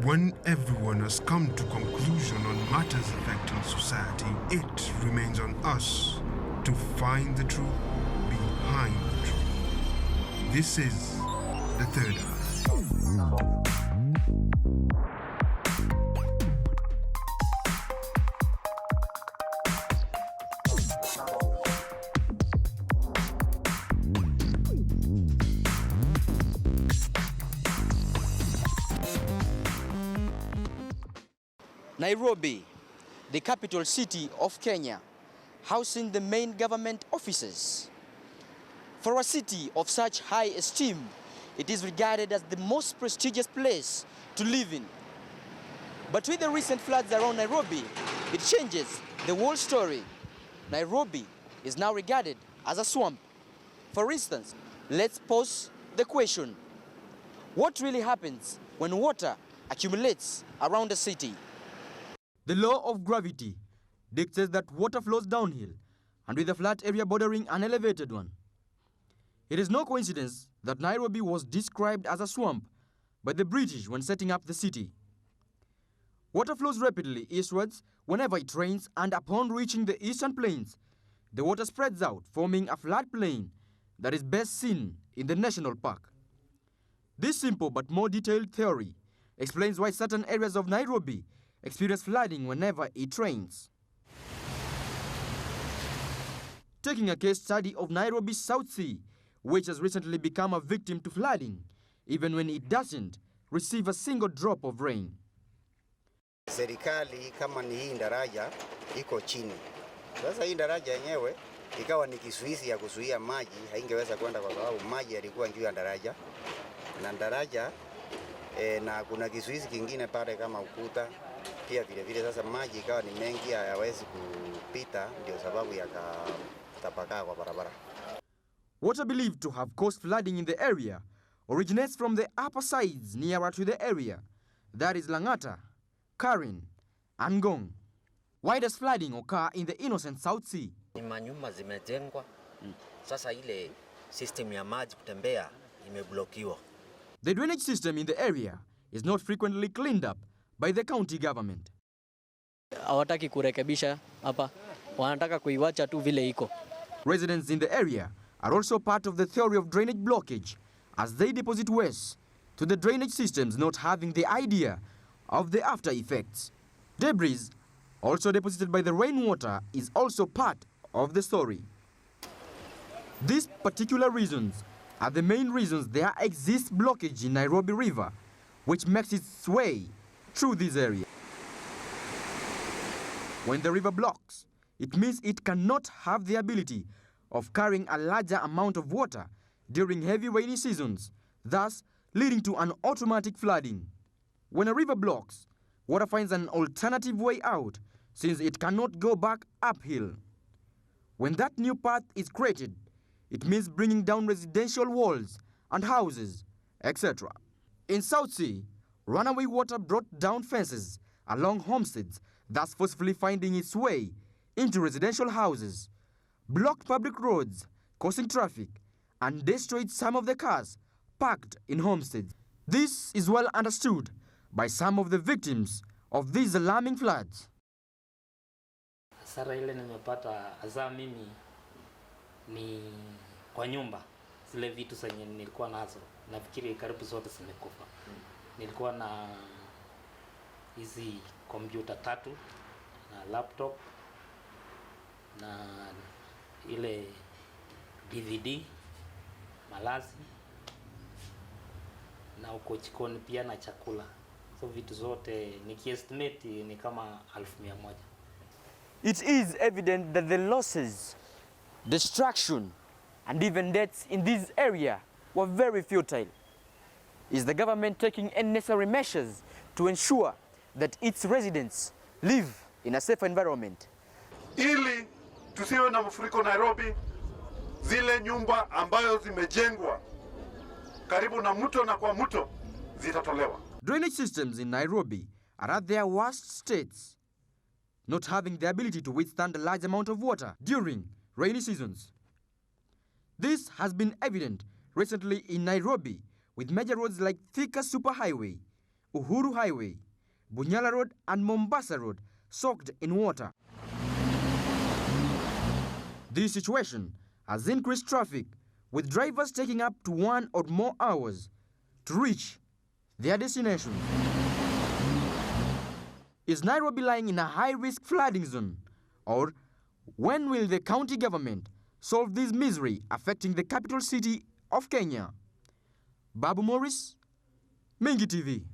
When everyone has come to conclusion on matters affecting society, it remains on us to find the truth behind the truth. This is The Third Eye. Nairobi, the capital city of Kenya, housing the main government offices. For a city of such high esteem, it is regarded as the most prestigious place to live in. But with the recent floods around Nairobi, it changes the whole story. Nairobi is now regarded as a swamp. For instance, let's pose the question: what really happens when water accumulates around a city? The law of gravity dictates that water flows downhill and with a flat area bordering an elevated one. It is no coincidence that Nairobi was described as a swamp by the British when setting up the city. Water flows rapidly eastwards whenever it rains, and upon reaching the eastern plains, the water spreads out, forming a flat plain that is best seen in the national park. This simple but more detailed theory explains why certain areas of Nairobi experience flooding whenever it rains. Taking a case study of Nairobi's South Sea, which has recently become a victim to flooding, even when it doesn't receive a single drop of rain. Serikali kama ni hii daraja iko chini. Sasa hii daraja yenyewe ikawa ni kisuizi ya kuzuia maji, haingeweza kwenda kwa sababu maji yalikuwa juu ya daraja. Na daraja na kuna kisuizi kingine pale kama ukuta. Pia vile vile sasa maji ikawa ni mengi, hayawezi kupita, ndio sababu yakatapakaa kwa barabara. Water believed to have caused flooding in the area originates from the upper sides nearer to the area, that is Lang'ata, Karen, and Ngong. Why does flooding occur in the innocent South Sea? Manyumba zimejengwa, sasa ile system ya maji kutembea imeblokiwa. The drainage system in the area is not frequently cleaned up by the county government. Hawataki kurekebisha hapa, wanataka kuiwacha tu vile iko. Residents in the area are also part of the theory of drainage blockage, as they deposit waste to the drainage systems, not having the idea of the after effects. Debris, also deposited by the rainwater, is also part of the story. These particular reasons are the main reasons there exists blockage in Nairobi River, which makes its way through this area. When the river blocks, it means it cannot have the ability of carrying a larger amount of water during heavy rainy seasons, thus leading to an automatic flooding. When a river blocks, water finds an alternative way out since it cannot go back uphill. When that new path is created, it means bringing down residential walls and houses, etc. In South Sea, runaway water brought down fences along homesteads, thus forcefully finding its way into residential houses, blocked public roads, causing traffic, and destroyed some of the cars parked in homesteads. This is well understood by some of the victims of these alarming floods. Hasara ile nimepata hasa mimi ni kwa nyumba, zile vitu zenye nilikuwa nazo nafikiri karibu zote zimekufa. Nilikuwa na hizi kompyuta 3 na laptop na ile DVD, malazi na uko jikoni pia na chakula. So vitu zote nikiestimate ni kama 1,100. It is evident that the losses, destruction, and even deaths in this area were very futile. Is the government taking any necessary measures to ensure that its residents live in a safe environment? Ili tusiwe na mafuriko Nairobi, zile nyumba ambayo zimejengwa karibu na mto na kwa mto zitatolewa. Drainage systems in Nairobi are at their worst states, not having the ability to withstand a large amount of water during rainy seasons. This has been evident recently in Nairobi, with major roads like Thika Superhighway, Uhuru Highway, Bunyala Road and Mombasa Road soaked in water. This situation has increased traffic, with drivers taking up to 1 or more hours to reach their destination. Is Nairobi lying in a high-risk flooding zone? Or when will the county government solve this misery affecting the capital city of Kenya? Babu Morris, Mingi TV.